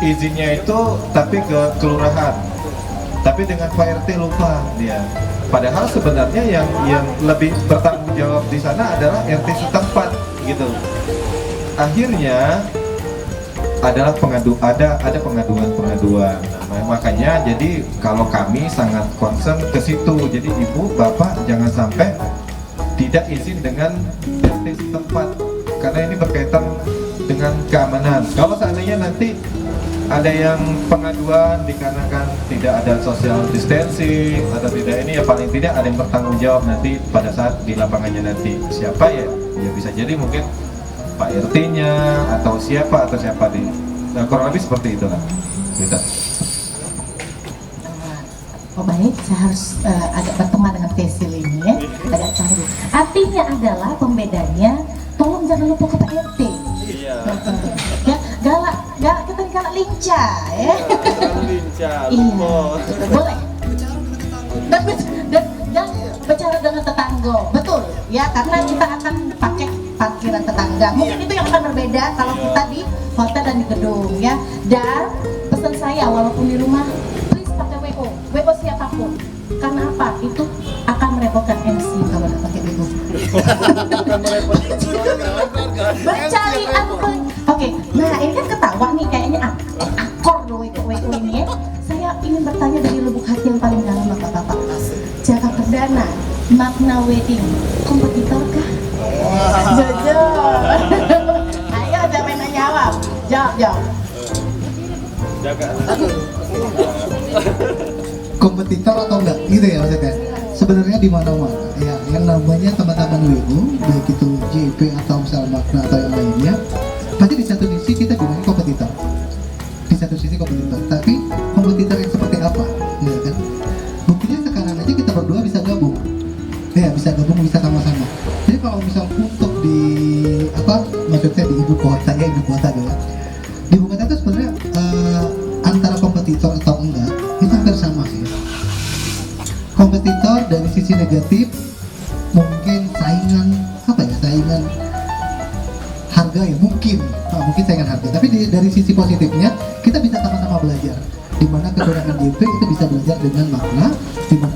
izinnya itu tapi ke kelurahan, tapi dengan Pak RT lupa dia. Padahal sebenarnya yang lebih bertanggung jawab di sana adalah RT setempat gitu. Akhirnya adalah ada pengaduan. Makanya jadi kalau kami sangat concern ke situ. Jadi ibu bapak jangan sampai tidak izin dengan RT setempat karena ini berkaitan dengan keamanan. Kalau seandainya nanti ada yang pengaduan dikarenakan tidak ada social distancing atau tidak, ini ya paling tidak ada yang bertanggung jawab nanti pada saat di lapangannya nanti. Siapa ya? Ya bisa jadi mungkin Pak RT-nya atau siapa di. Nah, kurang lebih seperti itulah. Kita. Oh baik, saya harus agak berteman dengan Tesil ini ya, agak canggung. Artinya adalah pembedanya, tolong jangan lupa ke Pak RT. Iya. Ya, galak kita galak lincah ya. Terlalu lincah. Iya, boleh. Dan bicara dengan tetangga, betul ya, karena kita akan pakai parkiran tetangga. Mungkin itu yang akan berbeda kalau kita di hotel dan di gedung ya. Dan pesan saya, walaupun di rumah, please pakai WO siapapun. Karena apa? Itu akan merepotkan MC kalau nggak pakai WO. Mencari apa? Oke, nah ini kan ketawa nih kayaknya akor loh WO ini ya. Saya ingin bertanya dari lubuk hati yang paling dalam bapak-bapak. Jaka perdana, makna wedding, kompetitor kah? Jujur. Ayo jangan main jawab. Jawab. Jaga. Kompetitor atau enggak gitu ya maksudnya. Sebenarnya di mana-mana ya yang namanya teman-teman WU, baik itu JP atau misalnya Makna atau yang lainnya, pasti di satu sisi kita bilangnya kompetitor. Di satu sisi kompetitor, tapi kompetitor yang seperti apa? Ya kan? Buktinya sekarang aja kita berdua bisa gabung. Ya, bisa gabung, bisa sama-sama. Jadi kalau misal untuk di maksudnya di ibu kota ya, di ibu kota itu sebenarnya antara kompetitor atau enggak itu hampir sama sih. Kompetitor dari sisi negatif mungkin saingan harga ya mungkin saingan harga, tapi dari sisi positifnya kita bisa sama-sama belajar, dimana kekurangan JP itu bisa belajar dengan Makna,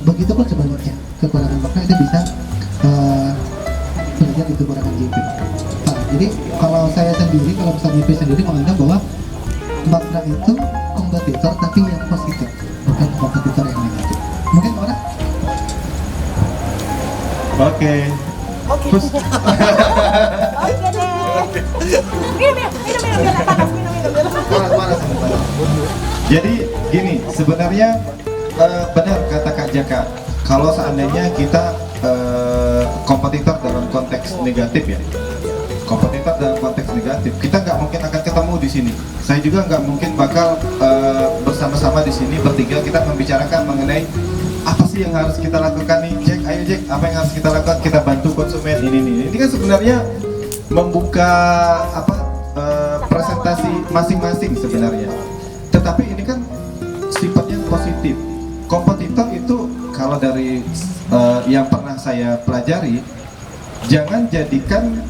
begitu pun sebaliknya kekurangan Makna itu bisa belajar di kekurangan JP. Jadi kalau saya sendiri, kalau misalnya JP sendiri menganggap bahwa Makna itu kompetitor tapi yang positif, bukan kompetitor yang negatif. Mungkin orang Oke. Terus Oke deh. Minum, biar panas, minum. jadi gini, sebenarnya benar kata Kak Jaka. Kalau seandainya kita kompetitor dalam konteks negatif ya, kompetitor dalam konteks negatif, kita nggak mungkin akan ketemu di sini. Saya juga nggak mungkin bakal bersama-sama di sini bertiga kita membicarakan mengenai apa sih yang harus kita lakukan nih, Jack, ayo Jack, apa yang harus kita lakukan, kita bantu konsumen ini kan sebenarnya membuka presentasi masing-masing sebenarnya. Tetapi ini kan sifatnya positif. Kompetitor itu kalau dari yang pernah saya pelajari, jangan jadikan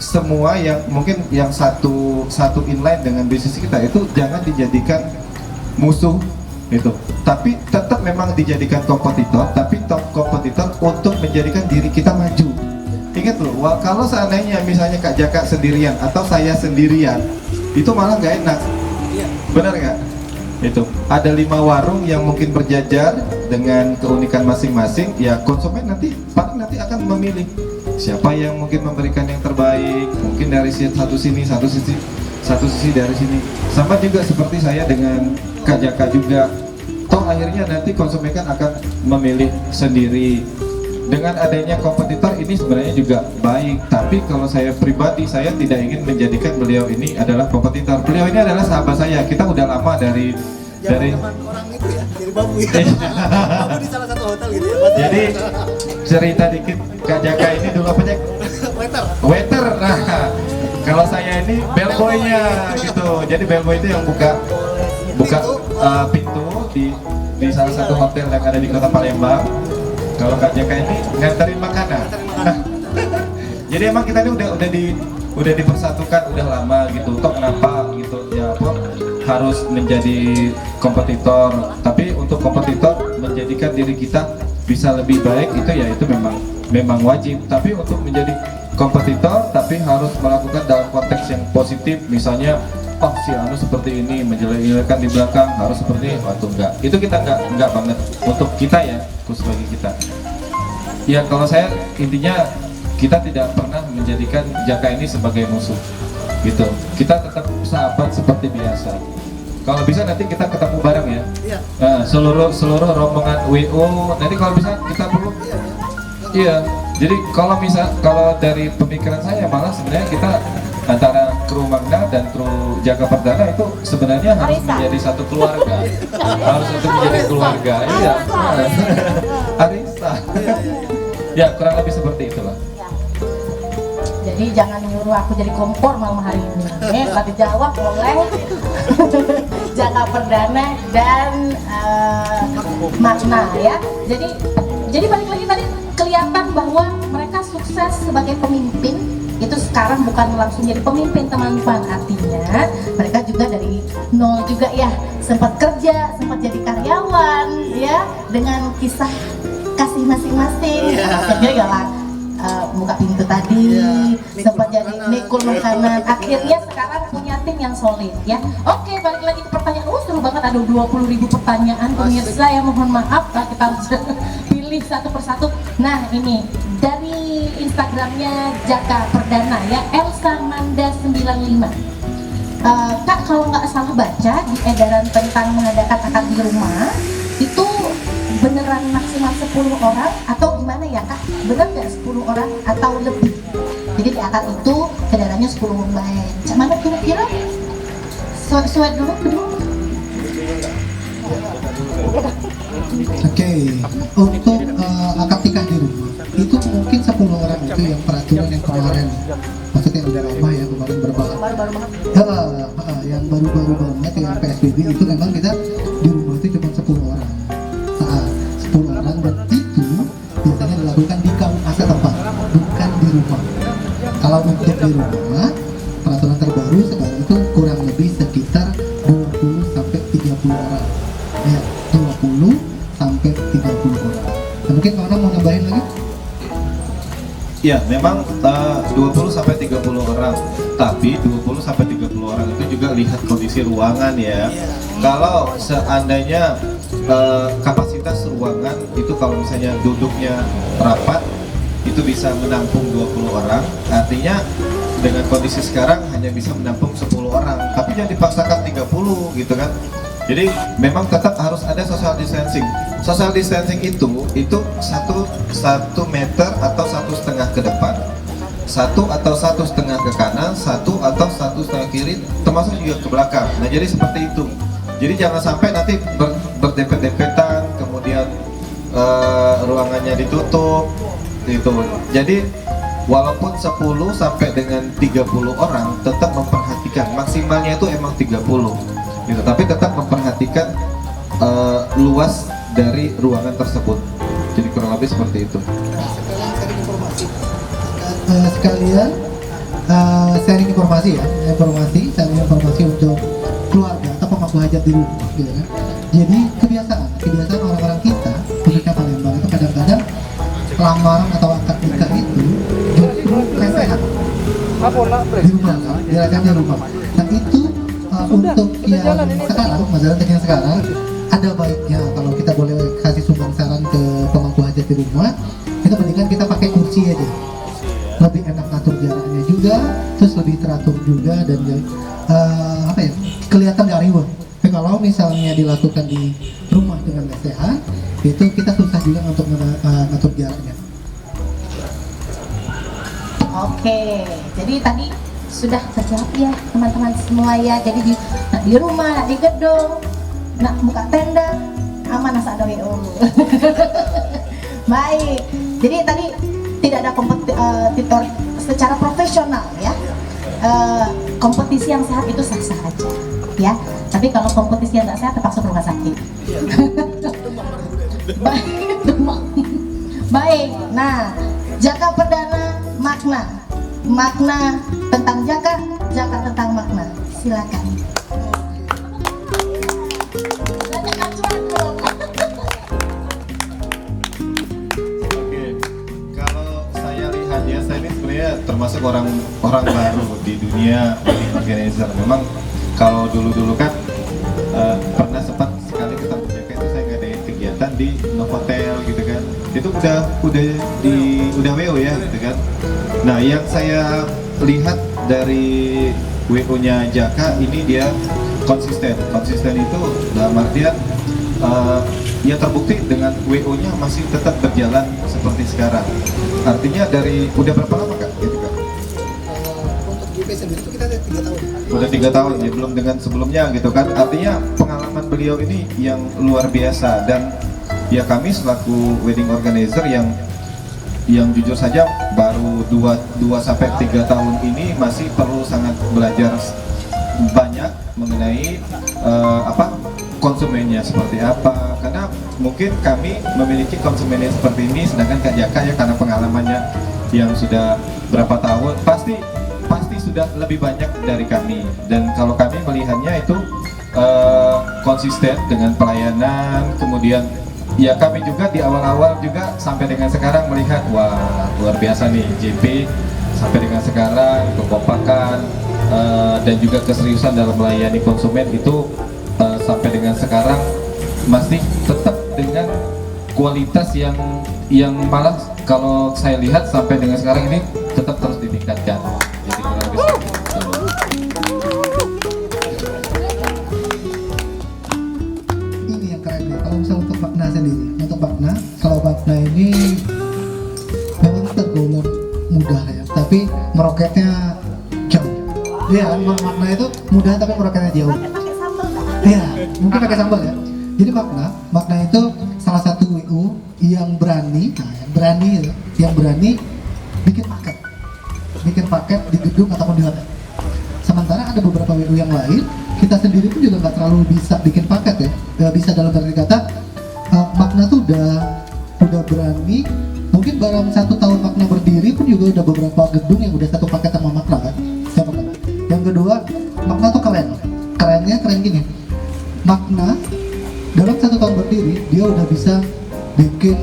semua yang mungkin yang satu inline dengan bisnis kita itu jangan dijadikan musuh itu, tapi tetap memang dijadikan kompetitor, tapi kompetitor untuk menjadikan diri kita maju. Ingat loh, kalau seandainya misalnya Kak Jaka sendirian atau saya sendirian, itu malah nggak enak. Benar nggak? Itu ada 5 warung yang mungkin berjajar dengan keunikan masing-masing, ya konsumen nanti akan memilih siapa yang mungkin memberikan yang terbaik, mungkin dari satu sisi dari sini. Sama juga seperti saya dengan Kak Jaka juga. Toh akhirnya nanti konsumen kan akan memilih sendiri. Dengan adanya kompetitor ini sebenarnya juga baik, tapi kalau saya pribadi, saya tidak ingin menjadikan beliau ini adalah kompetitor. Beliau ini adalah sahabat saya, kita udah lama dari orang itu ya, dari bambu ya. Bambu di salah satu hotel gitu ya. Jadi cerita dikit, Kak Jaka ini dulu apa Jack? Waiter. Nah, kalau saya ini bellboy-nya gitu. Jadi bellboy itu yang buka pintu di salah satu hotel yang ada di kota Palembang. Kalau Kak Jaka ini nganterin makanan. Jadi emang kita ini udah dipersatukan udah lama gitu. Toh kenapa gitu ya apa harus menjadi kompetitor? Tapi untuk kompetitor menjadikan diri kita bisa lebih baik itu ya itu memang wajib. Tapi untuk menjadi kompetitor tapi harus melakukan dalam konteks yang positif, misalnya oh si anu seperti ini menjelek-jelekan di belakang harus seperti ini, waktu enggak, itu kita enggak banget untuk kita ya, khusus bagi kita ya. Kalau saya intinya kita tidak pernah menjadikan Jaka ini sebagai musuh gitu, kita tetap sahabat seperti biasa. Kalau bisa nanti kita ketemu bareng ya, nah, seluruh rombongan WO nanti kalau bisa kita perlu iya. Jadi kalau dari pemikiran saya malah sebenarnya kita antara kru Magna dan kru Jaka Perdana itu sebenarnya harus menjadi satu keluarga. Harus menjadi keluarga. Iya. Arisa. Ya, kurang lebih seperti itulah. Jadi jangan nyuruh aku jadi kompor malam hari ini. Kalau dijawab oleh Jaka Perdana dan Magna ya. Jadi balik lagi tadi kelihatan bahwa mereka sukses sebagai pemimpin itu sekarang bukan langsung jadi pemimpin teman-teman, artinya mereka juga dari nol juga ya, sempat kerja, sempat jadi karyawan ya, dengan kisah kasih masing-masing. Jadi galak buka pintu tadi, sempat jadi nekul makanan, akhirnya sekarang punya tim yang solid ya. Oke, balik lagi ke pertanyaan. Seru banget, ada 20.000 pertanyaan pemirsa ya, mohon maaf kita harus pilih satu persatu. Nah ini dari Instagramnya Jaka Perdana ya, Elsa Manda 95. Kak, kalau nggak salah baca di edaran tentang mengadakan akad di rumah itu beneran maksimal 10 orang atau gimana ya Kak? Bener nggak 10 orang atau lebih? Jadi di akad itu edarannya 10 orang. Mana kira-kira? Suet dulu. Oke, untuk akad nikah di rumah itu mungkin 10 orang itu yang peraturan yang kemarin, maksudnya udah lama ya, kemarin baru-baru banget yang baru-baru banget yang PSBB itu memang kita di rumah itu cuma 10 orang. 10 orang, dan itu biasanya dilakukan di KUA setempat, bukan di rumah. Kalau untuk di rumah, peraturan terbaru sekarang itu kurang lebih sekitar 20 sampai 30 orang ya, 20 sampai 30 orang. Nah, mungkin orang mau nambahin lagi? Ya, memang 20 sampai 30 orang. Tapi 20 sampai 30 orang itu juga lihat kondisi ruangan ya. Kalau seandainya kapasitas ruangan itu kalau misalnya duduknya rapat itu bisa menampung 20 orang. Artinya dengan kondisi sekarang hanya bisa menampung 10 orang. Tapi jangan dipaksakan 30 gitu kan. Jadi memang tetap harus ada social distancing. Social distancing itu 1 meter atau 1,5 ke depan, 1 atau 1,5 ke kanan, 1 atau 1,5 kiri, termasuk juga ke belakang. Nah jadi seperti itu. Jadi jangan sampai nanti berdempet-dempetan, kemudian ruangannya ditutup, gitu. Jadi walaupun 10 sampai dengan 30 orang, tetap memperhatikan maksimalnya itu emang 30. Gitu, tapi tetap memperhatikan luas dari ruangan tersebut. Jadi kurang lebih seperti itu. Sekalian sharing informasi ya, sharing informasi untuk keluarga atau pemangku hajat di rumah gitu kan. Jadi kebiasaan orang-orang kita khususnya Palembang itu kadang-kadang lamaran atau akad nikah itu justru lesehan di rumah, dirayakan di rumah. Nah itu untuk yang sekarang, masalah yang sekarang, ada baiknya kalau kita boleh kasih sumbang saran ke pemangku hajat di rumah, kita mendingan kita pakai kursi aja, lebih enak ngatur jaraknya juga, terus lebih teratur juga, dan kelihatan gak ribet. Tapi kalau misalnya dilakukan di rumah dengan lesehan, itu kita susah juga untuk ngatur jaraknya. Oke, jadi tadi sudah terjawab ya teman-teman semua ya. Jadi di rumah, di gedung, nak buka tenda, aman asal ada WO. Baik, jadi tadi tidak ada kompetitor secara profesional ya. Kompetisi yang sehat itu sah-sah aja ya. Tapi kalau kompetisi yang nggak sehat terpaksa ke rumah sakit. Baik, nah Jaka Perdana, Magna tentang Jaka, Jaka tentang makna. Silakan. Banyak acuan dong. Oke, kalau saya lihat ya, saya ini sebenarnya termasuk orang baru di dunia wedding organizer. Memang kalau dulu kan pernah sempat sekali ketemu Jaka itu saya ngadain kegiatan di Novotel gitu kan. Itu udah WO ya gitu kan. Nah, yang saya lihat dari WO-nya Jaka ini dia konsisten itu dalam artian ya terbukti dengan WO-nya masih tetap berjalan seperti sekarang. Artinya udah berapa lama Kak? Gitu Kak? Untuk GP sendiri itu kita ada 3 tahun. Udah 3 tahun ya, belum dengan sebelumnya gitu kan. Artinya pengalaman beliau ini yang luar biasa, dan ya kami selaku wedding organizer yang jujur saja baru 2-3 tahun ini masih perlu sangat belajar banyak mengenai konsumennya seperti apa, karena mungkin kami memiliki konsumen yang seperti ini, sedangkan Kak Jaka ya karena pengalamannya yang sudah berapa tahun pasti sudah lebih banyak dari kami. Dan kalau kami melihatnya itu konsisten dengan pelayanan, kemudian ya kami juga di awal-awal juga sampai dengan sekarang melihat wah luar biasa nih JP sampai dengan sekarang kekompakan dan juga keseriusan dalam melayani konsumen itu sampai dengan sekarang masih tetap dengan kualitas yang malah kalau saya lihat sampai dengan sekarang ini tetap terus ditingkatkan. Jadi kurang lebih seperti itu. Ini yang keren ya. Kalau misalnya untuk makna sendiri, untuk makna, kalau makna ini memang tergolong mudah ya, tapi meroketnya jauh. Iya, makna itu mudah tapi meroketnya jauh. Pakai sambal nggak? Iya, mungkin pakai sambal ya. Jadi makna itu salah satu WO yang berani, yang berani bikin paket di gedung ataupun di hotel. Sementara ada beberapa WO yang lain, kita sendiri pun juga nggak terlalu bisa bikin paket ya. Nggak bisa dalam arti kata, makna tuh udah berani. Mungkin dalam 1 tahun makna berdiri pun juga udah beberapa gedung yang udah satu paket sama makna kan. Yang kedua, makna tuh kerennya keren gini. Makna dalam 1 tahun berdiri dia udah bisa bikin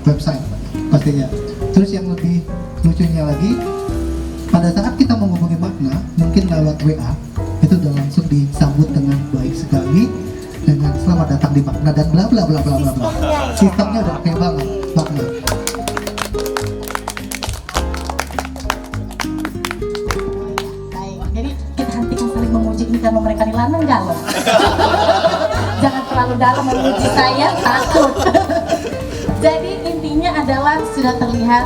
website pastinya. Terus yang lebih lucunya lagi, pada saat kita menghubungi makna mungkin lewat WA itu udah langsung disambut dengan baik sekali dengan selamat datang di makna dan bla bla bla bla bla bla. Sistemnya udah oke banget makna. Baik, jadi kita hentikan saling memuji ini karena mereka di lanang galau. Jangan terlalu dalam memuji saya, takut. Jadi intinya adalah sudah terlihat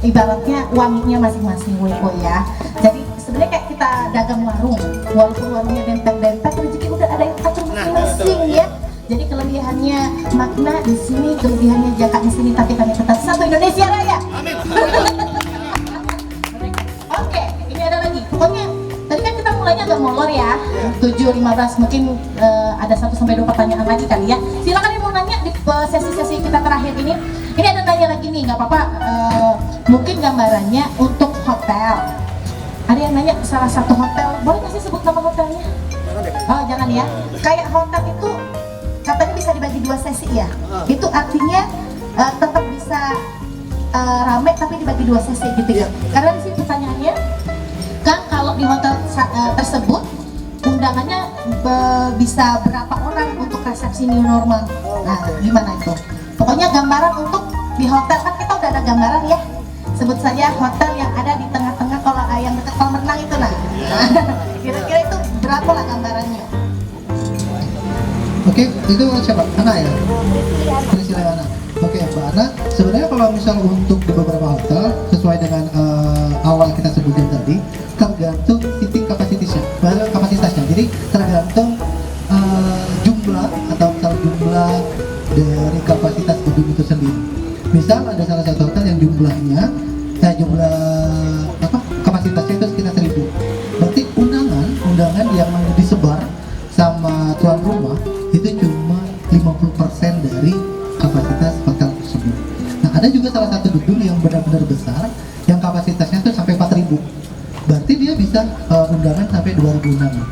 ibaratnya wanginya masing-masing WO ya. Jadi sebenarnya kayak kita dagang warung, walaupun warungnya dempet-dempet, rezeki udah ada yang atur masing-masing ya. Jadi kelebihannya makna di sini, kelebihannya Jaka di sini, tapi kami tetap satu Indonesia Raya. Amin. Oke, ini ada lagi. Pokoknya tadi kan kita mulainya agak molor ya. 7.15 mungkin ada 1-2 pertanyaan lagi kali ya. Silakan yang mau nanya di sesi-sesi kita terakhir ini. Ini ada nanya lagi nih, nggak apa-apa. Mungkin gambarannya untuk hotel. Ada yang nanya salah satu hotel, boleh nggak sih sebut nama hotelnya? Oh jangan ya. Kayak hotel itu katanya bisa dibagi 2 sesi ya. Itu artinya tetap bisa rame tapi dibagi 2 sesi gitu ya. Karena di sini pertanyaannya kan kalau di hotel tersebut undangannya bisa berapa orang untuk resepsi new normal. Nah gimana itu? Pokoknya gambaran untuk di hotel kan kita udah ada gambaran ya. Sebut saja hotel yang ada di tengah-tengah yang dekat kolam renang itu nah. Kira-kira itu berapa lah gambarannya? Oke, itu siapa? Ana ya? Priscilla Ana. Oke, Mbak Ana, sebenarnya kalau misal untuk di beberapa hotel sesuai dengan awal kita sebutin tadi, tergantung seating kapasitasnya. Jadi tergantung jumlah atau misal jumlah dari kapasitas gedung itu sendiri. Misal ada salah satu hotel yang jumlah kapasitasnya itu sekitar 1.000. Berarti undangan yang disebar sama tuan rumah itu cuma 50% dari kapasitas hotel tersebut. Nah ada juga salah satu gedung yang benar-benar besar yang kapasitasnya tuh sampai 4.000. kita undangan sampai 2.000 undangan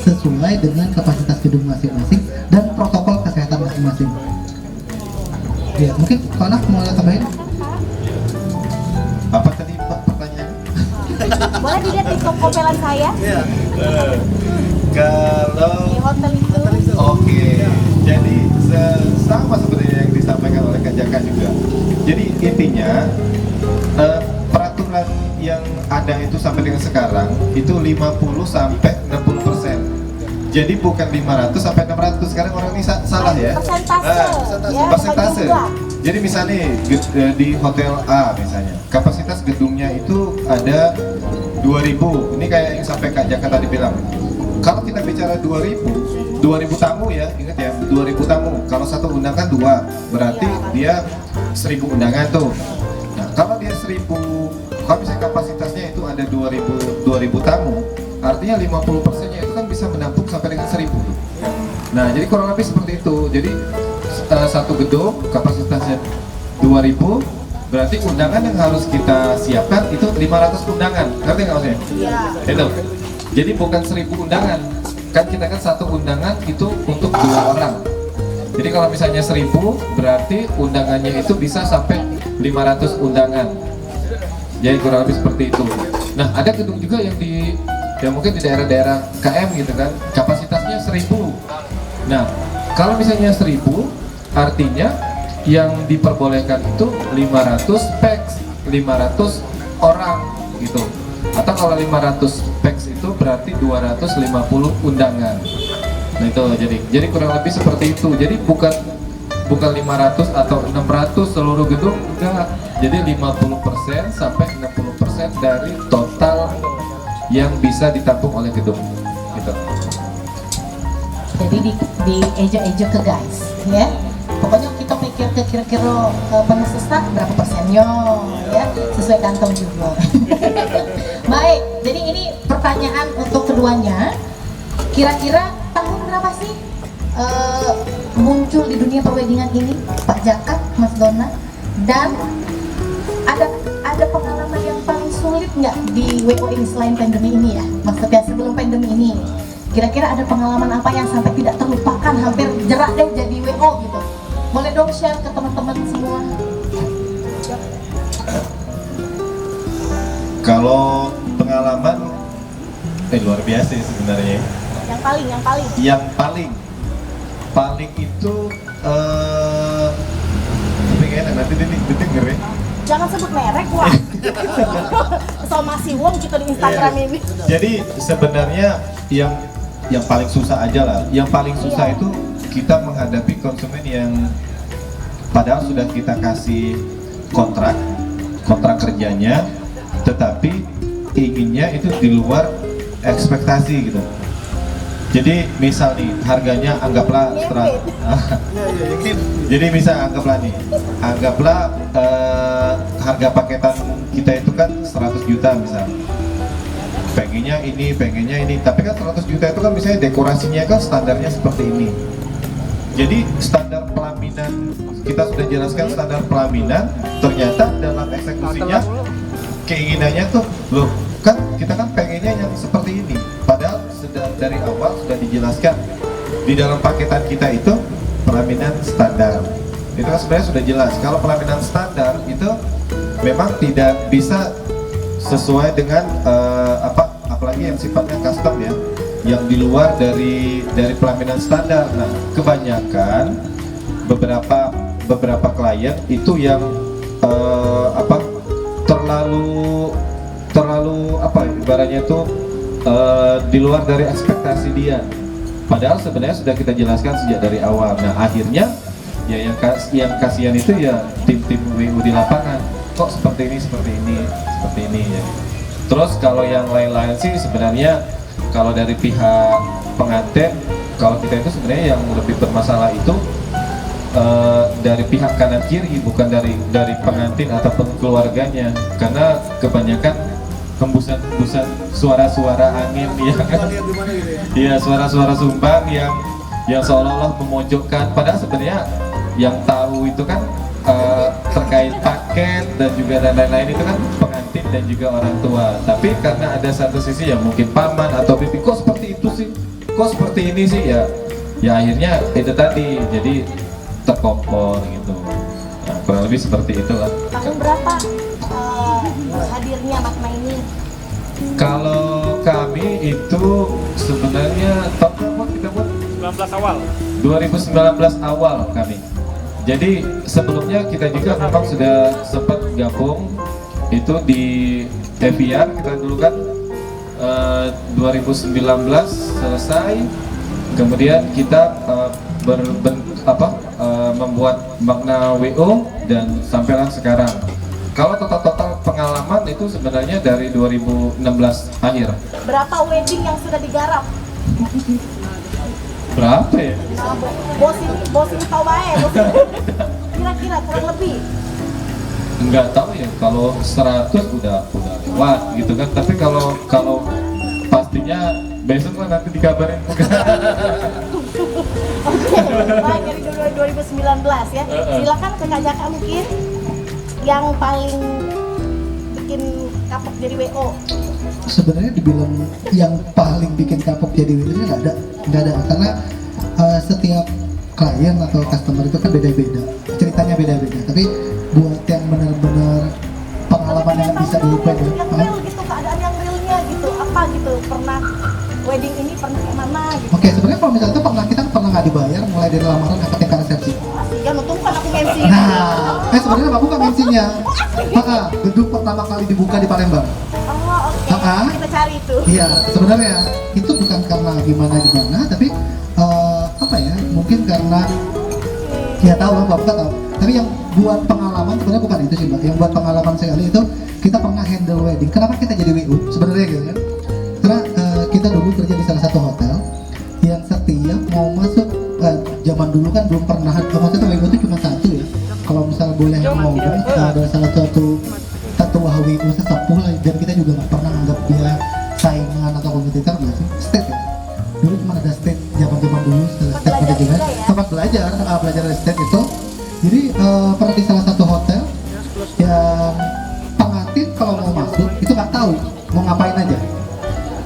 sesuai dengan kapasitas gedung masing-masing dan protokol kesehatan masing-masing. Ya, mungkin Pak Anak mau tambahin? Apa tadi Pak pertanyaannya? Boleh dilihat di kompelan saya Kalau di hotel itu. oke, jadi sama sebenarnya yang disampaikan oleh Kak Jaka juga. Jadi intinya peraturan yang ada itu sampai dengan sekarang itu 50 sampai 60%. Jadi bukan 500 sampai 600. Sekarang orang ini salah ya. Persentase. Ya, Persentase. bagi dua. Jadi misalnya di hotel A misalnya, kapasitas gedungnya itu ada 2000. Ini kayak yang sampai Kak Jaka tadi bilang. Kalau kita bicara 2000 tamu ya, ingat ya, 2000 tamu. Kalau satu undangan 2, berarti dia 1000 undangan tuh. Nah, kalau dia 1000, kalau misalnya kapasitasnya itu ada 2000 tamu, artinya 50%-nya itu kan bisa menampung sampai dengan 1000 tuh. Nah, jadi kurang lebih seperti itu. Jadi satu gedung kapasitasnya 2000, berarti undangan yang harus kita siapkan itu 500 undangan. Ngerti nggak maksudnya? Iya. Itu. Jadi bukan 1000 undangan. Kan kita kan satu undangan itu untuk 2 orang. Jadi kalau misalnya 1000, berarti undangannya itu bisa sampai 500 undangan. Jadi kurang lebih seperti itu. Nah, ada gedung juga yang mungkin di daerah-daerah KM gitu kan, kapasitasnya 1000. Nah, kalau misalnya 1000, artinya yang diperbolehkan itu 500 pax, 500 orang gitu. Atau kalau 500 pax itu berarti 250 undangan. Nah itu jadi kurang lebih seperti itu. Jadi bukan 500 atau 600 seluruh gedung, enggak. Jadi 50% sampai 60% dari total yang bisa ditampung oleh gedung gitu. Jadi di ejo-ejo ke guys, ya. Pokoknya kita pikir ke kira-kira penuh sesak berapa persennya, ya, sesuai kantong juga. Baik, jadi ini pertanyaan untuk keduanya. Kira-kira tahun berapa sih muncul di dunia perwedingan ini, Pak Jaka, Mas Dona? Dan ada pengalaman yang paling sulit nggak di WO ini selain pandemi ini ya? Maksudnya sebelum pandemi ini, kira-kira ada pengalaman apa yang sampai tidak terlupakan, hampir jerak deh jadi WO gitu? Boleh dong share ke teman-teman semua. Kalau pengalaman luar biasa sih sebenarnya. Yang paling itu tapi kayaknya nanti denger ya. Jangan sebut merek, wah. Somasi wong kita di Instagram ini. Jadi sebenarnya yang paling susah aja lah. Yang paling susah itu kita menghadapi konsumen yang padahal sudah kita kasih kontrak kerjanya, tetapi inginnya itu di luar ekspektasi gitu. Jadi misal nih harganya anggaplah jadi misal anggaplah harga paketan kita itu kan 100 juta misal. Pengennya ini, tapi kan 100 juta itu kan misalnya dekorasinya kan standarnya seperti ini. Jadi standar pelaminan, kita sudah jelaskan standar pelaminan, ternyata dalam eksekusinya keinginannya tuh, loh kan kita kan pengennya yang seperti ini. Padahal dari awal sudah dijelaskan di dalam paketan kita itu pelaminan standar. Itu kan sebenarnya sudah jelas. Kalau pelaminan standar itu memang tidak bisa sesuai dengan apalagi yang sifatnya custom ya, yang di luar dari pelaminan standar. Nah, kebanyakan beberapa klien itu yang terlalu ibaratnya itu di luar dari ekspektasi dia. Padahal sebenarnya sudah kita jelaskan sejak dari awal. Nah, akhirnya ya yang kasihan itu ya tim-tim WU di lapangan. Kok seperti ini ya. Terus kalau yang lain-lain sih sebenarnya kalau dari pihak pengantin, kalau kita itu sebenarnya yang lebih bermasalah itu dari pihak kanan kiri, bukan dari pengantin ataupun keluarganya, karena kebanyakan hembusan suara-suara angin ya kan, iya suara-suara sumbang yang seolah-olah memojokkan, padahal sebenarnya yang tahu itu kan terkait paket dan juga dan lain-lain itu kan pengantin dan juga orang tua. Tapi karena ada satu sisi yang mungkin paman atau bibi kok seperti itu sih, kok seperti ini sih ya, ya akhirnya itu tadi jadi terkompor gitu. Nah, kurang lebih seperti itulah. Tahun berapa hadirnya makna ini? Kalau kami itu sebenarnya tahun berapa kita buat? 19 awal. 2019 awal kami. Jadi sebelumnya kita juga memang sudah sempat gabung itu di Evian kita dulu kan 2019 selesai, kemudian kita membuat makna WO dan sampailah sekarang. Kalau total pengalaman itu sebenarnya dari 2016 akhir. Berapa wedding yang sudah digarap? Berapa ya? Nah, bos ini tahu baik. Kira-kira kurang lebih. Nggak tahu ya, kalau 100 udah lewat gitu kan. Tapi kalau pastinya besok lah nanti dikabarin. Oke, baik dari 2019 ya. Silakan ke Kak Jaka mungkin yang paling bikin kapok jadi WO. Sebenarnya dibilang yang paling bikin kapok jadi WO itu nggak ada karena setiap klien atau customer itu kan beda-beda, ceritanya beda-beda. Tapi buat yang benar-benar pengalaman yang bisa dilupain ya, yang real gitu, keadaan yang realnya gitu, apa gitu, pernah wedding ini pernah kayak mana gitu. Oke, sebenarnya kalau misalnya itu kita pernah nggak dibayar mulai dari lamaran sampai tingkat resepsi. Ya untung kan aku MC. Nah, sebenarnya Mbak bukan mensinya. Gedung pertama kali dibuka di Palembang. Oh oke, kita cari itu. Iya, sebenarnya itu bukan karena gimana, tapi apa ya? Mungkin karena ya tahu lah, Bapak tahu. Tapi yang buat pengalaman sebenarnya bukan itu sih, Mbak. Yang buat pengalaman sekali itu kita pernah handle wedding. Kenapa kita jadi WU? Sebenarnya gitu kan? Karena kita dulu kerja di salah satu hotel yang setiap mau masuk zaman dulu kan belum pernah, maksudnya WU itu cuma satu ya. Kalau misalnya boleh ngomong, ada salah satu ketua WU sesepuh lah, dan kita juga nggak pernah anggap dia saingan atau kompetitor nggak sih, state ya. Dulu cuma ada state zaman dulu, state manajemen, tempat belajar dari state itu. Jadi pernah di salah satu hotel yang pengantin kalau mau masuk itu nggak tahu mau ngapain aja.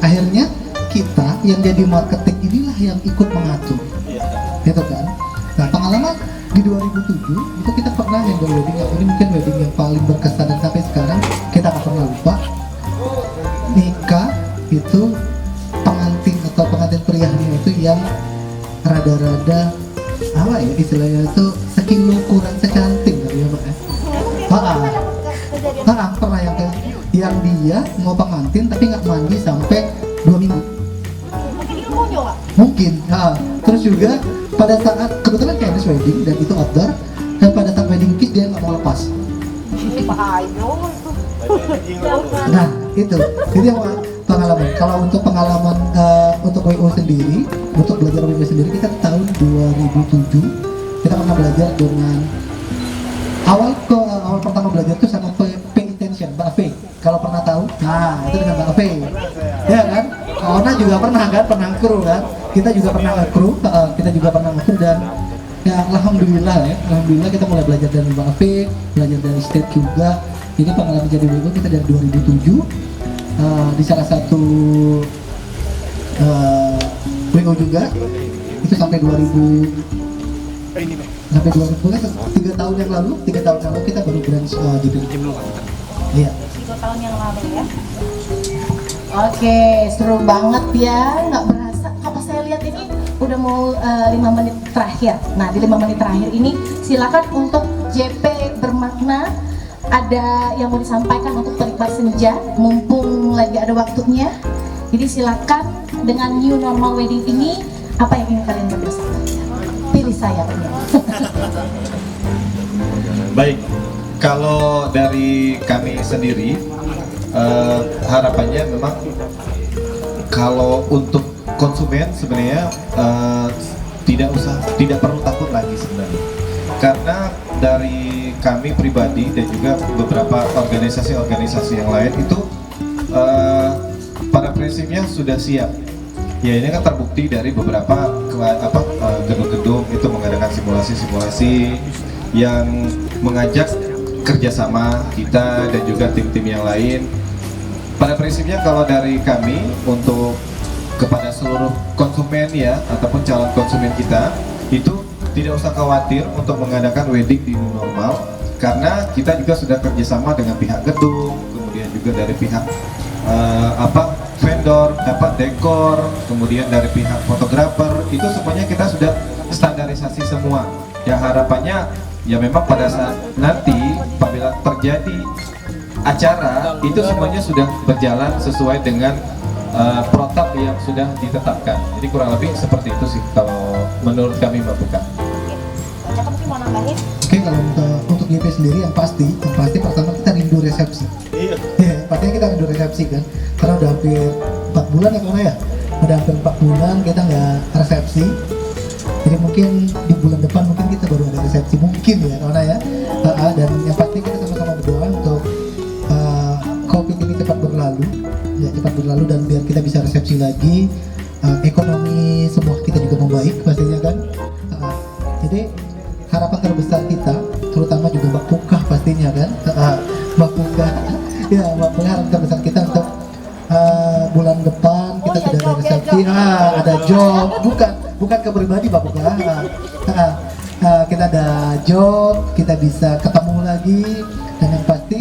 Akhirnya kita yang jadi marketing inilah yang ikut mengatur, gitu kan. Nah, pengalaman di 2007 itu kita pernah handle wedding yang ini mungkin wedding yang paling berkesan dan sampai sekarang kita nggak pernah lupa. Nikah itu pengantin atau pengantin prianya itu yang rada-rada apa ya istilahnya itu sekilo kurang secantik gitu ya, Mbak. Pernah yang dia mau pengantin tapi nggak mandi sampai 2 minggu. Mungkin ilmunya Pak. Mungkin. Terus juga pada saat kebetulan Chinese wedding dan itu outdoor, dan pada saat wedding kiss dia nggak mau lepas. Ayo itu. Nah itu yang pengalaman. Kalau untuk pengalaman untuk WO sendiri, untuk belajar WO sendiri kita tahun 2007 kita pernah belajar dengan awal pertama belajar itu sama P Intention, Mbak V. Kalau pernah tahu, nah itu dengan Mbak V, ya kan? Ona juga pernah kru kan? Kita juga pernah kru, dan ya alhamdulillah kita mulai belajar dari Mbak V, belajar dari state juga. Ini pengalaman jadi WO kita dari 2007 di salah satu WO juga itu sampai 3 tahun yang lalu kita baru branch jadi iya 3 tahun yang lalu ya. Oke, seru banget ya, nggak berasa. Kalau saya lihat ini udah mau 5 menit terakhir. Nah, di 5 menit terakhir ini silakan untuk JP bermakna, ada yang mau disampaikan untuk penikmat senja, mumpung lagi ada waktunya. Jadi silakan dengan new normal wedding ini, apa yang ingin kalian berdua sampaikan? Pilih saya. Baik, kalau dari kami sendiri harapannya memang kalau untuk konsumen sebenarnya tidak perlu takut lagi sebenarnya, karena dari kami pribadi dan juga beberapa organisasi yang lain itu pada prinsipnya sudah siap. Ya ini kan terbukti dari beberapa gedung-gedung itu mengadakan simulasi-simulasi yang mengajak kerjasama kita dan juga tim-tim yang lain. Pada prinsipnya kalau dari kami untuk kepada seluruh konsumen ya ataupun calon konsumen kita itu tidak usah khawatir untuk mengadakan wedding di new normal karena kita juga sudah kerjasama dengan pihak gedung, kemudian juga dari pihak vendor, dapat dekor, kemudian dari pihak fotografer itu semuanya kita sudah standarisasi semua. Ya harapannya ya memang pada saat nanti apabila terjadi acara itu semuanya sudah berjalan sesuai dengan protap yang sudah ditetapkan. Jadi kurang lebih seperti itu sih kalau menurut kami Mbak Buka. Jaka mungkin mau nambahin? Oke, kalau untuk GP sendiri yang pasti pertama kita rindu resepsi. Iya. Ya, pastinya kita rindu resepsi kan, karena udah hampir 4 bulan ya karena ya, udah hampir 4 bulan kita nggak resepsi. Jadi mungkin di bulan depan mungkin kita baru ada resepsi mungkin ya karena ya. Dan yang pasti kita sama-sama berdoa untuk COVID ini cepat berlalu, ya cepat berlalu dan biar kita bisa resepsi lagi, ekonomi semua kita juga membaik pastinya kan. Jadi harapan terbesar kita, terutama juga Mbak Puka pastinya kan, Mbak Puka, ya Mbak Puka harapan terbesar kita untuk bulan depan kita sudah ada resepsi, ada job, bukan ke pribadi Mbak Puka, kita ada job, kita bisa ketemu lagi dan yang pasti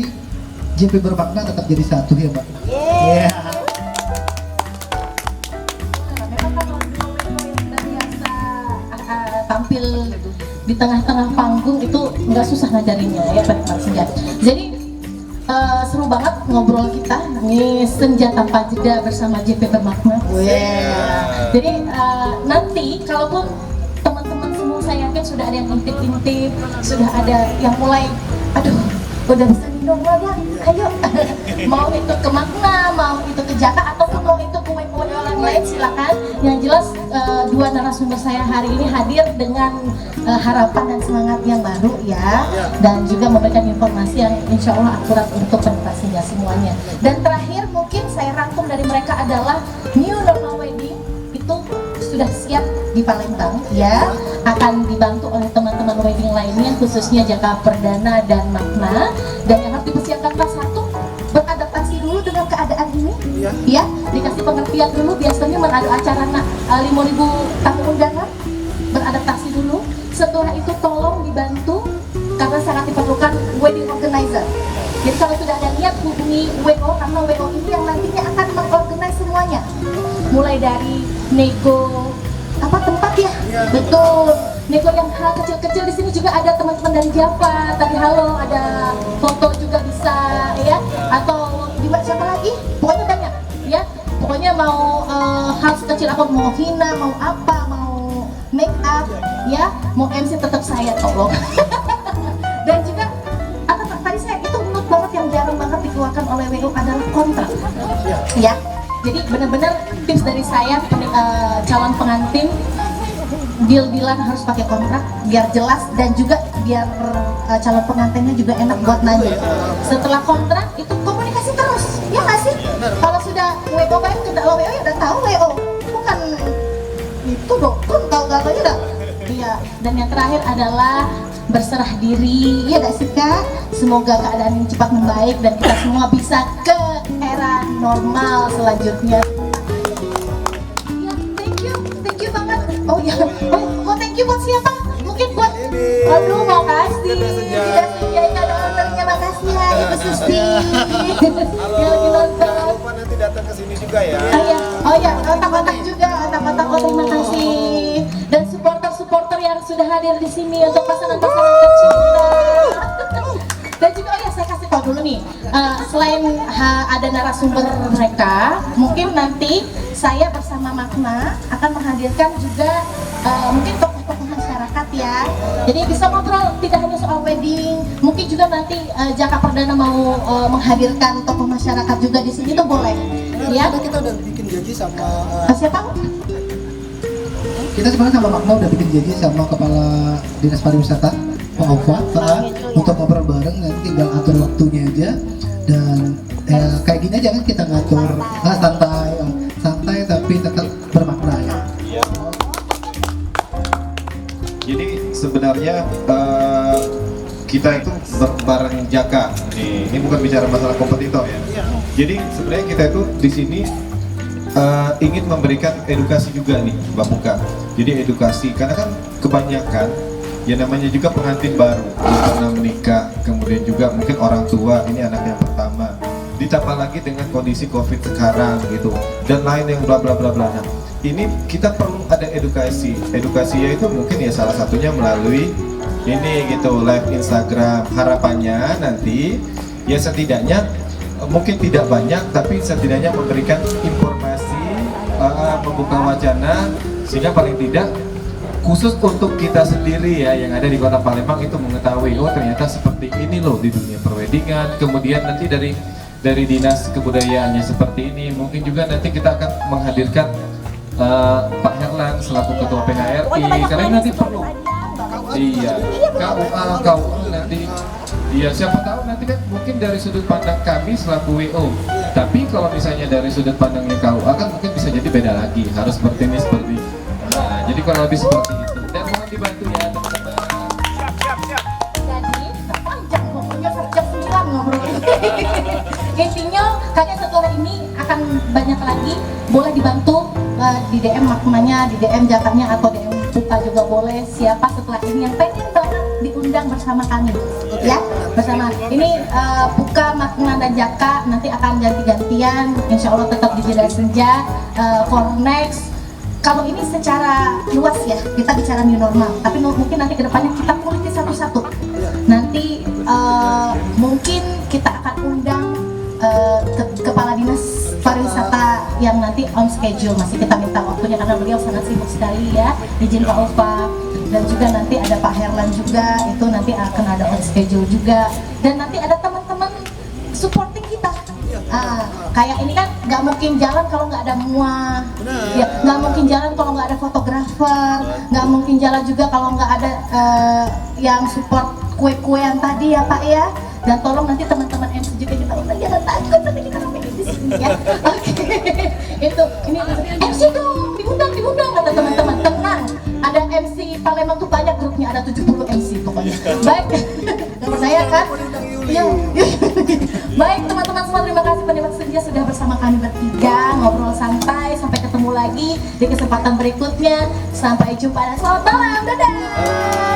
JP bermakna tetap jadi satu ya Mbak. Yeay. Yeah. Memang kalau dua yang udah biasa tampil di tengah-tengah panggung itu nggak susah ngajarinnya ya Pak Senja. Jadi seru banget ngobrol kita nih senja tanpa jeda bersama JP bermakna. Jadi nanti kalaupun teman-teman semua saya yakin sudah ada yang intip-intip, sudah ada yang mulai, aduh udah bisa minum lah ya, ayo mau itu ke Makna, mau itu ke Jaka ataupun mau itu ke kue-kue orang lain silakan. Yang jelas dua narasumber saya hari ini hadir dengan harapan dan semangat yang baru ya, dan juga memberikan informasi yang insya Allah akurat untuk penetrasinya semuanya. Dan terakhir mungkin saya rangkum dari mereka adalah New Normal Wedding itu sudah siap di Palembang ya, akan dibantu oleh teman-teman wedding lainnya khususnya Jaka Perdana dan Makna, dan yang harus dipersiapkan kelas 1 beradaptasi dulu dengan keadaan ini ya, dikasih pengertian dulu. Biasanya ada acara 5.000 tamu undangan, beradaptasi dulu. Setelah itu tolong dibantu karena sangat diperlukan wedding organizer. Jadi kalau sudah ada niat hubungi WO, karena WO ini yang nantinya akan mengorganize semuanya, mulai dari nego tempat ya, betul, nego yang hal kecil-kecil. Di sini juga ada teman-teman dari Java tadi, halo, ada foto juga bisa ya, atau di siapa lagi, pokoknya banyak ya, pokoknya mau hal sekecil apa, mau hina, mau apa, mau make up ya, mau MC tetap saya tolong. Dan juga tadi saya itu menurut banget yang jarang banget dikeluarkan oleh WO adalah kontrak ya. Jadi benar-benar tips dari saya calon pengantin, deal-dealan harus pakai kontrak biar jelas dan juga biar calon pengantinnya juga enak buat nanya. Setelah kontrak itu komunikasi terus, ya nggak sih? Kalau sudah WO kan kalau WO ya udah tahu WO, bukan itu dukun tahu-tahu dah. Iya. Dan yang terakhir adalah berserah diri, ya gak sih Kak? Semoga keadaan ini cepat membaik dan kita semua bisa ke era normal selanjutnya. Ya, thank you banget. Oh ya, thank you buat siapa? Mungkin buat, aduh makasih. Tidak senjata ada ordernya, makasih ya Ibu Susti. Yang lagi nonton. Jangan lupa nanti datang ke sini juga ya. Oh ya, otak-otak juga, otak-otak, terima kasih. Dan supporter yang sudah hadir di sini untuk pasangan-pasangan tercinta. Dan juga oh ya, saya kasih tahu dulu nih, selain ada narasumber mereka, mungkin nanti saya bersama Makna akan menghadirkan juga mungkin tokoh-tokoh masyarakat ya. Jadi bisa ngobrol tidak hanya soal wedding, mungkin juga nanti Jaka Perdana mau menghadirkan tokoh masyarakat juga di sini tuh boleh. Ya, Kita udah bikin janji sama siapa? kita sebenarnya sama Makna udah bikin janji sama Kepala Dinas Pariwisata Pak Ova untuk ngobrol bareng, nanti tinggal atur waktunya aja. Dan kayak gini aja kan kita ngatur santai tapi tetap bermakna ya. Jadi sebenarnya kita itu bareng Jaka. Ini bukan bicara masalah kompetitor ya. Jadi sebenarnya kita itu di sini ingin memberikan edukasi juga nih, Mbak Muka. Jadi edukasi, karena kan kebanyakan ya namanya juga pengantin baru, pernah menikah, kemudian juga mungkin orang tua, ini anak yang pertama, ditambah lagi dengan kondisi COVID sekarang gitu, dan lain yang bla bla bla bla. Nah, ini kita perlu ada edukasi. Edukasinya itu mungkin ya salah satunya melalui ini gitu, live Instagram. Harapannya nanti ya setidaknya mungkin tidak banyak, tapi setidaknya memberikan informasi, membuka wacana, sehingga paling tidak khusus untuk kita sendiri ya yang ada di Kota Palembang itu mengetahui, oh ternyata seperti ini loh di dunia perwedingan. Kemudian nanti dari dinas kebudayaannya seperti ini, mungkin juga nanti kita akan menghadirkan Pak Herlan selaku ketua PHRI, karena nanti perlu KUA nanti. Iya, siapa tahu nanti kan mungkin dari sudut pandang kami selaku WO. Tapi kalau misalnya dari sudut pandangnya KUA kan mungkin bisa jadi beda lagi. Harus seperti ini, seperti ini. Nah, jadi kalau lebih seperti itu. Dan mohon dibantu ya teman-teman. Jadi panjang pokoknya jam 9 ngobrol. Intinya kayaknya setelah ini akan banyak lagi, boleh dibantu di DM maknanya, di DM Jakanya atau DM Puka juga boleh. Siapa setelah ini yang pengen banget diundang bersama kami ya, bersama ini Puka, Makna dan Jaka nanti akan ganti-gantian, insya Allah tetap di Jeda Senja for next. Kalau ini secara luas ya, kita bicara new normal, tapi mungkin nanti kedepannya kita kuliti satu-satu. Nanti mungkin kita akan undang Kepala Dinas Pariwisata yang nanti on schedule, masih kita minta waktunya karena beliau sangat sibuk sekali ya, izin Pak Ulfa. Dan juga nanti ada Pak Herlan juga, itu nanti akan ada on schedule juga. Dan nanti ada teman-teman supporting kita. Kayak ini kan nggak mungkin jalan kalau nggak ada MUA, ya nggak mungkin jalan kalau nggak ada fotografer, nggak mungkin jalan juga kalau nggak ada yang support kue-kuean tadi ya Pak ya. Dan tolong nanti teman-teman MC juga kita undang, jangan takut nanti kita ngomongin di sini ya. Oke, itu ini MC dong, diundang kata teman-teman, tenang. Ada MC Palembang tuh banyak grupnya, ada 70 MC pokoknya. Baik, saya kan. Iya. Baik teman-teman semua, terima kasih pendengar senja sudah bersama kami bertiga ngobrol santai. Sampai ketemu lagi di kesempatan berikutnya. Sampai jumpa dan selamat malam, dadah.